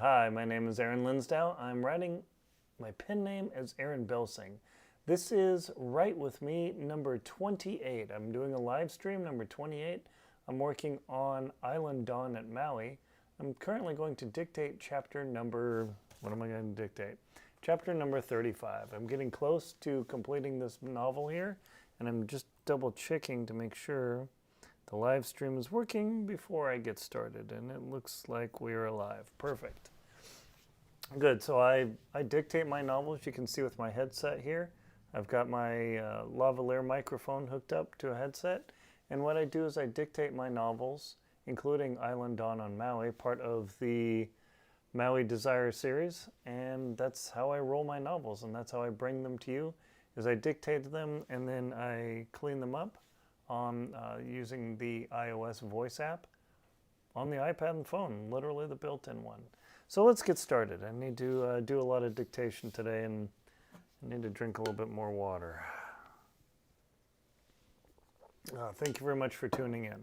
Hi, my name is Aaron Linsdau. I'm writing my pen name as Aaron Belsing. This is Write With Me number 28. I'm doing a live stream number 28. I'm working on Island Dawn at Maui. I'm currently going to dictate chapter number, what am I going to dictate? Chapter number 35. I'm getting close to completing this novel here, and I'm just double checking to make sure the live stream is working before I get started, and it looks like we are live. Perfect. Good. So I dictate my novels. You can see with my headset here. I've got my lavalier microphone hooked up to a headset, and what I do is I dictate my novels, including Island Dawn on Maui, part of the Maui Desire Series, and that's how I roll my novels, and that's how I bring them to you, is I dictate them and then I clean them up on using the iOS voice app on the iPad and phone, literally the built-in one. So let's get started. I need to do a lot of dictation today, and I need to drink a little bit more water. Thank you very much for tuning in.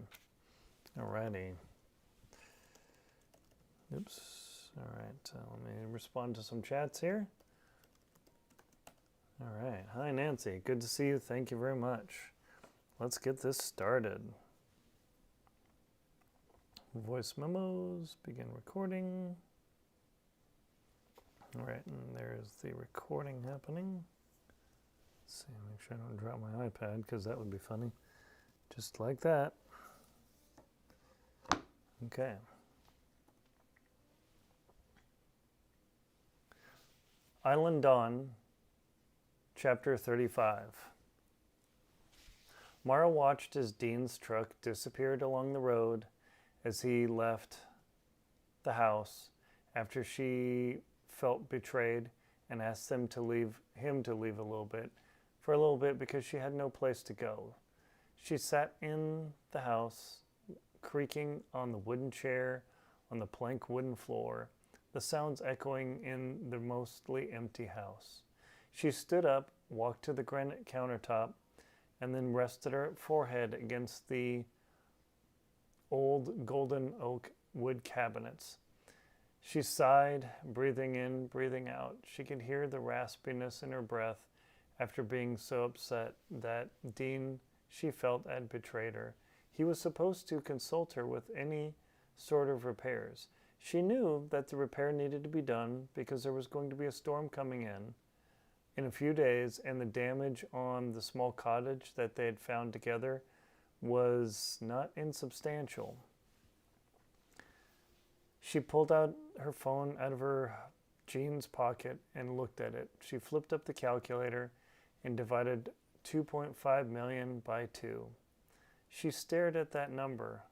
Alrighty. Oops. All right. Let me respond to some chats here. All right. Hi, Nancy. Good to see you. Thank you very much. Let's get this started. Voice memos. Begin recording. All right, and there's the recording happening. Let's see, make sure I don't drop my iPad, because that would be funny. Just like that. Okay. Island Dawn, Chapter 35. Mara watched as Dean's truck disappeared along the road as he left the house after she felt betrayed and asked him to leave for a little bit because she had no place to go. She sat in the house, creaking on the wooden chair on the plank wooden floor, the sounds echoing in the mostly empty house. She stood up, walked to the granite countertop, and then rested her forehead against the old golden oak wood cabinets. She sighed, breathing in, breathing out. She could hear the raspiness in her breath after being so upset that Dean, she felt, had betrayed her. He was supposed to consult her with any sort of repairs. She knew that the repair needed to be done because there was going to be a storm coming in a few days, and the damage on the small cottage that they had found together was not insubstantial. She pulled out her phone out of her jeans pocket and looked at it. She flipped up the calculator and divided 2.5 million by 2. She stared at that number,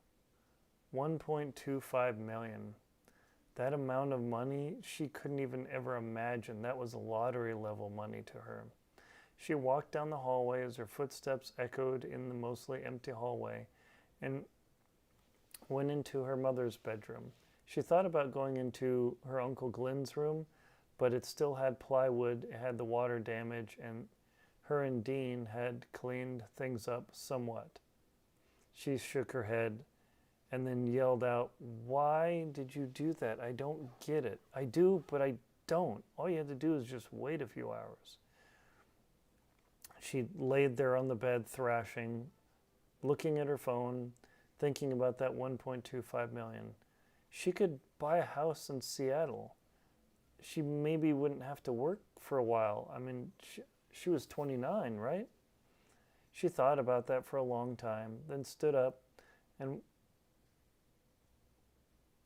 1.25 million. That amount of money, she couldn't even ever imagine. That was lottery level money to her. She walked down the hallway as her footsteps echoed in the mostly empty hallway and went into her mother's bedroom. She thought about going into her Uncle Glenn's room, but it still had plywood, it had the water damage, and her and Dean had cleaned things up somewhat. She shook her head and then yelled out, "Why did you do that? I don't get it. I do, but I don't. All you had to do is just wait a few hours." She laid there on the bed, thrashing, looking at her phone, thinking about that 1.25 million. She could buy a house in Seattle. She maybe wouldn't have to work for a while. I mean, she was 29, right? She thought about that for a long time, then stood up and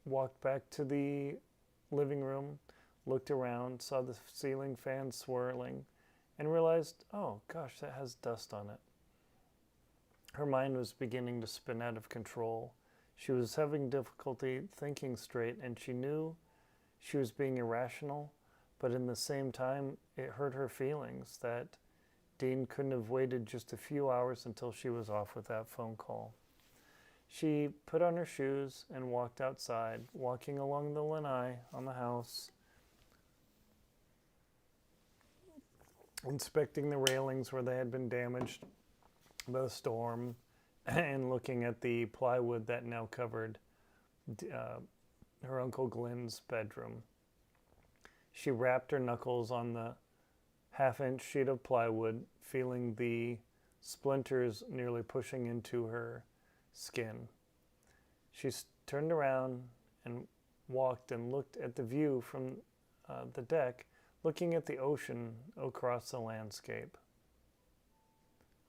walked back to the living room, looked around, saw the ceiling fan swirling, and realized, oh gosh, that has dust on it. Her mind was beginning to spin out of control. She was having difficulty thinking straight, and she knew she was being irrational, but in the same time, it hurt her feelings that Dean couldn't have waited just a few hours until she was off with that phone call. She put on her shoes and walked outside, walking along the lanai on the house, inspecting the railings where they had been damaged by the storm, and looking at the plywood that now covered her Uncle Glenn's bedroom. She rapped her knuckles on the half-inch sheet of plywood, feeling the splinters nearly pushing into her skin. She turned around and walked and looked at the view from the deck, looking at the ocean across the landscape.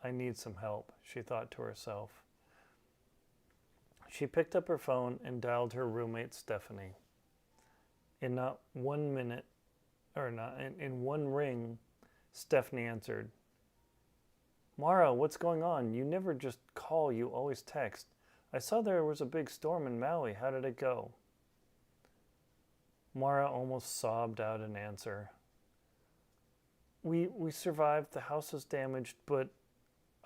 I need some help, she thought to herself. She picked up her phone and dialed her roommate, Stephanie. In one ring, Stephanie answered. Mara, what's going on? You never just call, you always text. I saw there was a big storm in Maui. How did it go? Mara almost sobbed out an answer. We survived. The house was damaged, but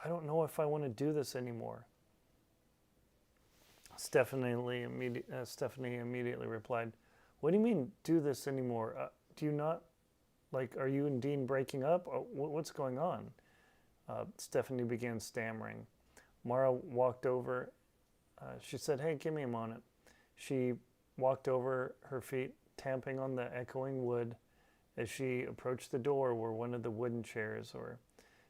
I don't know if I want to do this anymore. Stephanie immediately replied, what do you mean, do this anymore? Do you not, are you and Dean breaking up? What's going on? Stephanie began stammering. Mara walked over. She said, hey, give me a moment. She walked over, her feet tamping on the echoing wood as she approached the door where one of the wooden chairs were.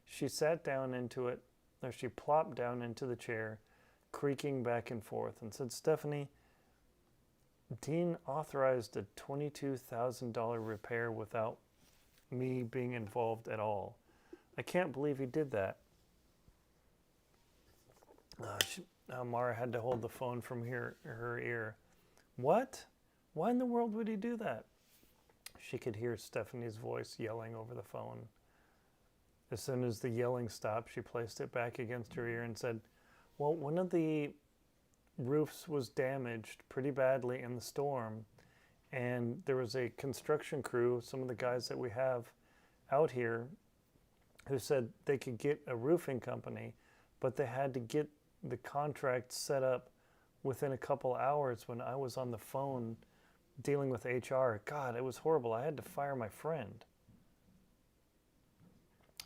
She sat down into it, or she plopped down into the chair, creaking back and forth, and said, Stephanie, Dean authorized a $22,000 repair without me being involved at all. I can't believe he did that. Mara had to hold the phone from her ear. What? Why in the world would he do that? She could hear Stephanie's voice yelling over the phone. As soon as the yelling stopped, she placed it back against her ear and said, well, one of the roofs was damaged pretty badly in the storm, and there was a construction crew, some of the guys that we have out here, who said they could get a roofing company, but they had to get the contract set up within a couple hours when I was on the phone dealing with HR. God, it was horrible. I had to fire my friend.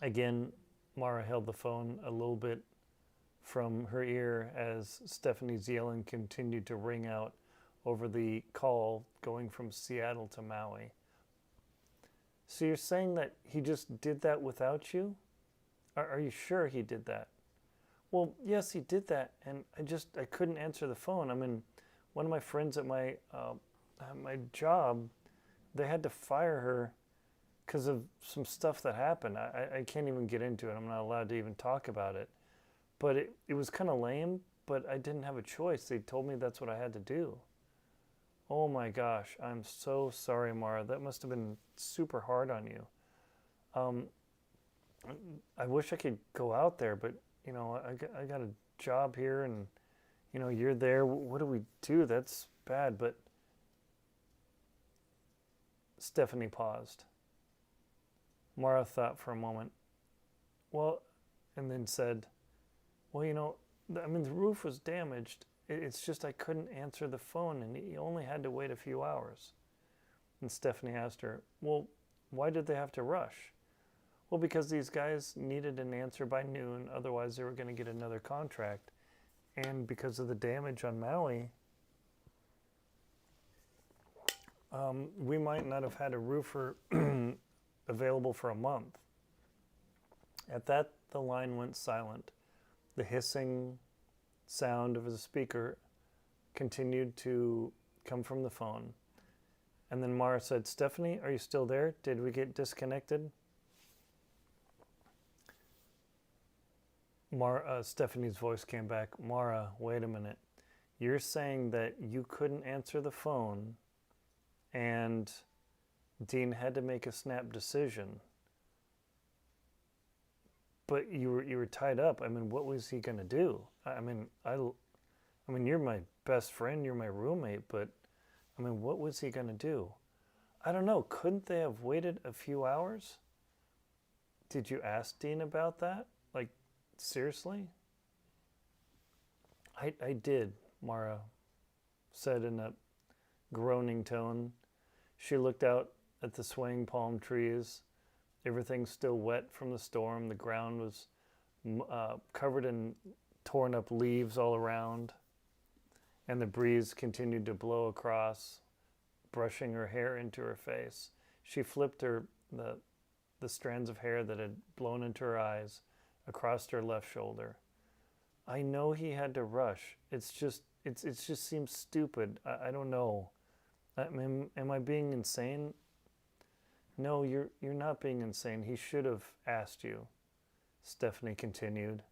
Again, Mara held the phone a little bit from her ear as Stephanie's yelling continued to ring out over the call going from Seattle to Maui. So you're saying that he just did that without you? Are you sure he did that? Well, yes, he did that, and I couldn't answer the phone. I mean, one of my friends at my job, they had to fire her because of some stuff that happened. I can't even get into it. I'm not allowed to even talk about it. But it was kind of lame, but I didn't have a choice. They told me that's what I had to do. Oh my gosh, I'm so sorry, Mara. That must have been super hard on you. I wish I could go out there, but, I got a job here and, you're there. What do we do? That's bad. But Stephanie paused. Mara thought for a moment. Well, and then said, well, the roof was damaged. It's just I couldn't answer the phone, and he only had to wait a few hours. And Stephanie asked her, well, why did they have to rush? Well, because these guys needed an answer by noon, otherwise they were going to get another contract. And because of the damage on Maui, we might not have had a roofer available for a month. At that, the line went silent. The hissing sound of the speaker continued to come from the phone. And then Mara said, Stephanie, are you still there? Did we get disconnected? Stephanie's voice came back. Mara, wait a minute. You're saying that you couldn't answer the phone and Dean had to make a snap decision. But you were tied up. What was he going to do? You're my best friend, you're my roommate, but what was he going to do? I don't know. Couldn't they have waited a few hours? Did you ask Dean about that? Seriously? I did, Mara said in a groaning tone. She looked out at the swaying palm trees. Everything still wet from the storm. The ground was covered in torn up leaves all around. And the breeze continued to blow across, brushing her hair into her face. She flipped the strands of hair that had blown into her eyes across her left shoulder. I know he had to rush. It just seems stupid. I don't know. Am I being insane? No, you're not being insane. He should have asked you, Stephanie continued,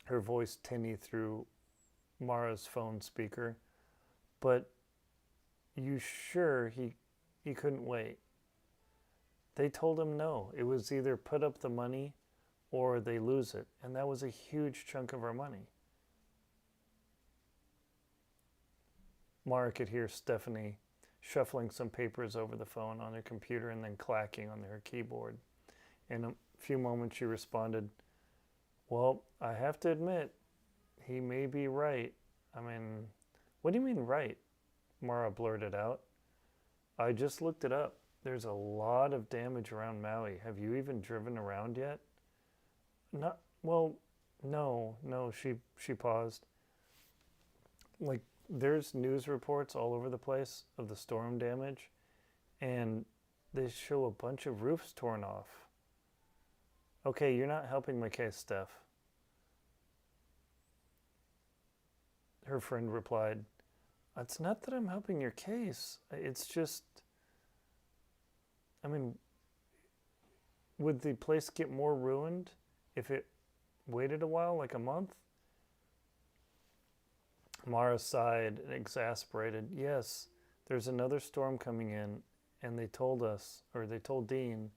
her voice tinny through Mara's phone speaker. But you sure he couldn't wait? They told him no. It was either put up the money or they lose it. And that was a huge chunk of our money. Mara could hear Stephanie shuffling some papers over the phone on her computer and then clacking on her keyboard. In a few moments she responded, well, I have to admit, he may be right. I mean, what do you mean right? Mara blurted out. I just looked it up. There's a lot of damage around Maui. Have you even driven around yet? No, she paused. Like, there's news reports all over the place of the storm damage, and they show a bunch of roofs torn off. Okay, you're not helping my case, Steph. Her friend replied, it's not that I'm helping your case. It's just, I mean, would the place get more ruined if it waited a while, like a month? Mara sighed, exasperated. Yes, there's another storm coming in, and they told Dean,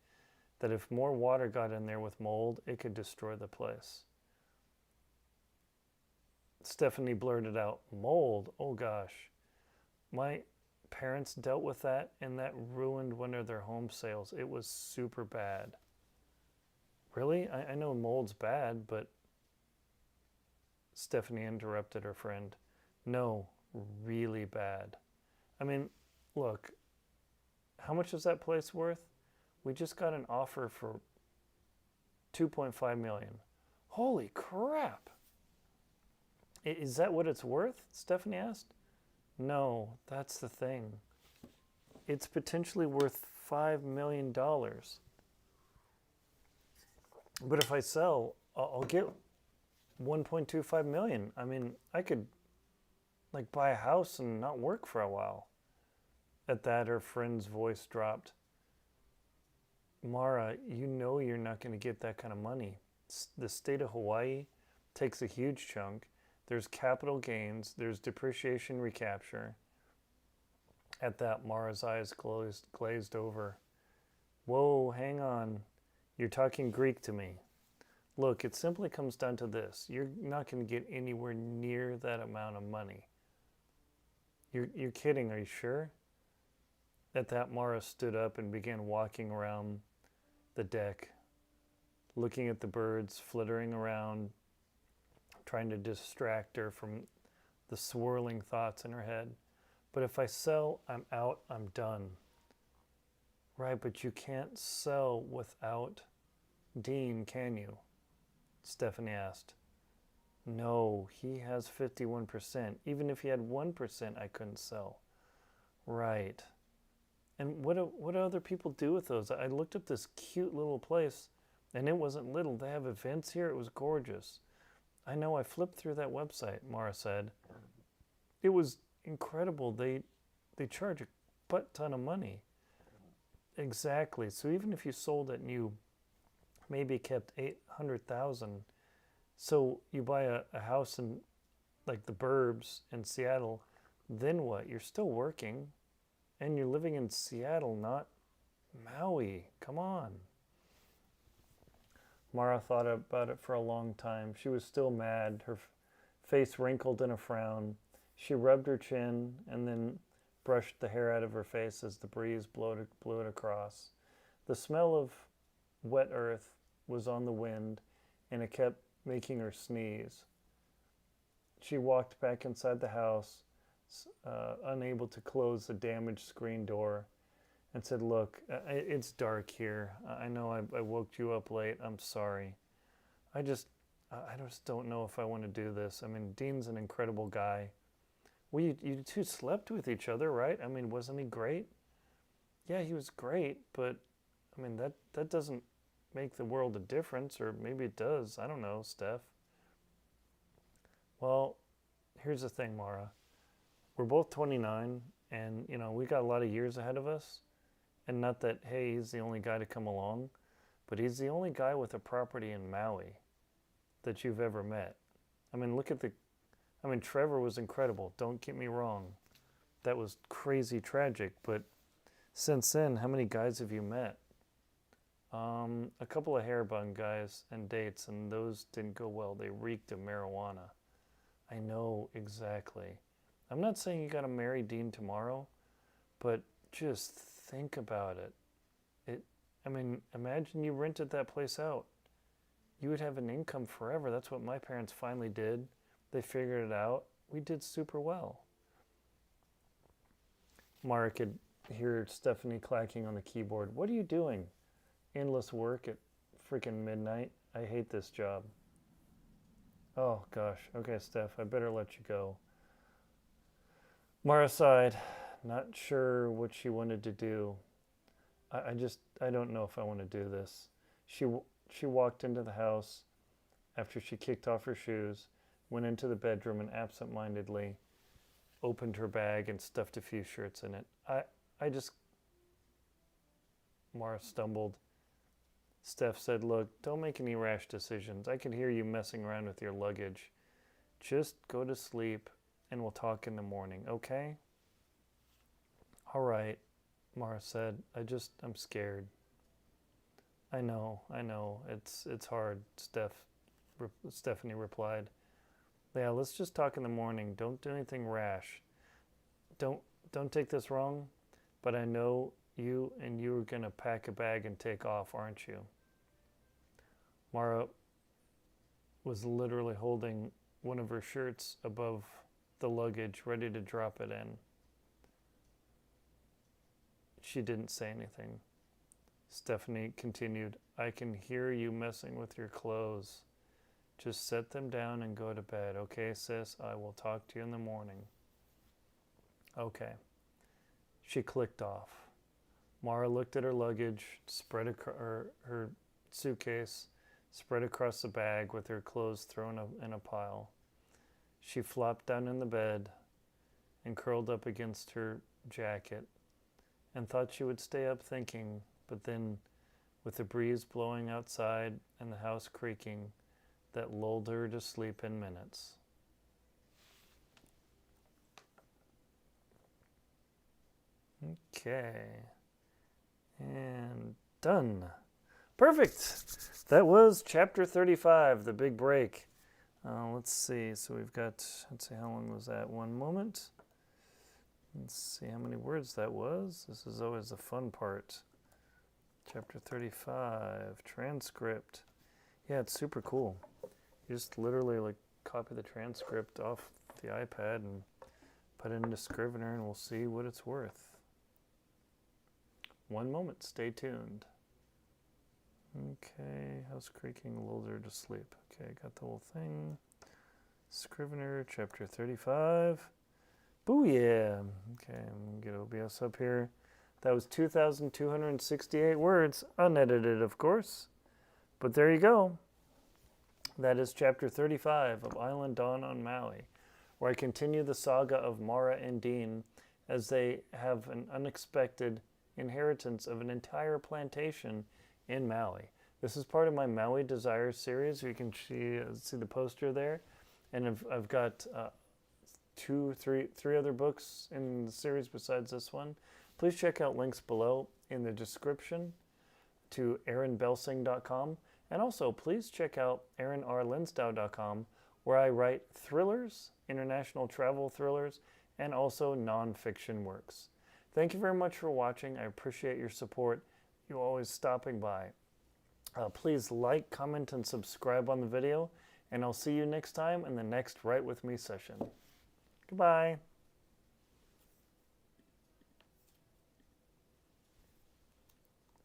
that if more water got in there with mold, it could destroy the place. Stephanie blurted out, mold? Oh gosh. My parents dealt with that, and that ruined one of their home sales. It was super bad. Really? I know mold's bad, but... Stephanie interrupted her friend. No, really bad. I mean, look, how much is that place worth? We just got an offer for $2.5 million. Holy crap! Is that what it's worth? Stephanie asked. No, that's the thing. It's potentially worth $5 million. But if I sell, I'll get $1.25 million. I mean, I could buy a house and not work for a while. At that, her friend's voice dropped. Mara, you know you're not going to get that kind of money. The state of Hawaii takes a huge chunk. There's capital gains. There's depreciation recapture. At that, Mara's eyes glazed over. Whoa, hang on. You're talking Greek to me. Look, it simply comes down to this. You're not going to get anywhere near that amount of money. You're kidding, are you sure? At that, Mara stood up and began walking around the deck, looking at the birds flittering around, trying to distract her from the swirling thoughts in her head. But if I sell, I'm out, I'm done. Right, but you can't sell without Dean, can you? Stephanie asked. No, he has 51%. Even if he had 1%, I couldn't sell. Right. And what do other people do with those? I looked up this cute little place, and it wasn't little. They have events here. It was gorgeous. I know, I flipped through that website, Mara said. It was incredible. They charge a butt ton of money. Exactly. So even if you sold it and you maybe kept $800,000, so you buy a house in like the burbs in Seattle, then what? You're still working, and you're living in Seattle, not Maui. Come on. Mara thought about it for a long time. She was still mad, her face wrinkled in a frown. She rubbed her chin and then brushed the hair out of her face as the breeze blew it across. The smell of wet earth was on the wind, and it kept making her sneeze. She walked back inside the house, unable to close the damaged screen door, and said, look, it's dark here. I know I woke you up late. I'm sorry. I just don't know if I want to do this. I mean, Dean's an incredible guy. Well, you two slept with each other, right? I mean, wasn't he great? yeah, he was great, but I mean, that doesn't make the world a difference, or maybe it does. I don't know, Steph. Well, here's the thing, Mara. We're both 29, and, we got a lot of years ahead of us. And not that, hey, he's the only guy to come along, but he's the only guy with a property in Maui that you've ever met. I mean, Trevor was incredible. Don't get me wrong. That was crazy tragic, but since then, how many guys have you met? A couple of hair bun guys and dates, and those didn't go well. They reeked of marijuana. I know exactly. I'm not saying you gotta marry Dean tomorrow, but just think about it. Imagine you rented that place out. You would have an income forever. That's what my parents finally did. They figured it out. We did super well. Mara could hear Stephanie clacking on the keyboard. What are you doing? Endless work at freaking midnight. I hate this job. Oh, gosh. Okay, Steph, I better let you go. Mara sighed, not sure what she wanted to do. I don't know if I want to do this. She walked into the house after she kicked off her shoes, went into the bedroom and absentmindedly opened her bag and stuffed a few shirts in it. Mara stumbled. Steph said, look, don't make any rash decisions. I can hear you messing around with your luggage. Just go to sleep and we'll talk in the morning, okay? All right, Mara said. I'm scared. I know. It's hard, Stephanie replied. Yeah, let's just talk in the morning. Don't do anything rash. Don't take this wrong, but I know you are going to pack a bag and take off, aren't you? Mara was literally holding one of her shirts above the luggage, ready to drop it in. She didn't say anything. Stephanie continued, I can hear you messing with your clothes. Just set them down and go to bed. Okay, sis, I will talk to you in the morning. Okay. She clicked off. Mara looked at her luggage, her suitcase, spread across the bag with her clothes thrown up in a pile. She flopped down in the bed and curled up against her jacket and thought she would stay up thinking, but then, with the breeze blowing outside and the house creaking, that lulled her to sleep in minutes. Okay. And done. Perfect. That was chapter 35, the big break. Let's see. So let's see, how long was that? 1 moment. Let's see how many words that was. This is always the fun part. Chapter 35, transcript. Yeah, it's super cool. You just literally copy the transcript off the iPad and put it into Scrivener and we'll see what it's worth. 1 moment, stay tuned. Okay, house creaking, lulled her to sleep. Okay, got the whole thing. Scrivener, chapter 35. Booyah! Okay, I'm going to get OBS up here. That was 2,268 words, unedited, of course. But there you go. That is chapter 35 of Island Dawn on Maui, where I continue the saga of Mara and Dean as they have an unexpected inheritance of an entire plantation in Maui. This is part of my Maui Desire Series. You can see the poster there. And I've got three other books in the series besides this one. Please check out links below in the description to aaronbelsing.com. And also, please check out aaronrlinsdau.com, where I write thrillers, international travel thrillers, and also nonfiction works. Thank you very much for watching. I appreciate your support. You always stopping by. Please like, comment, and subscribe on the video, and I'll see you next time in the next Write With Me session. Goodbye.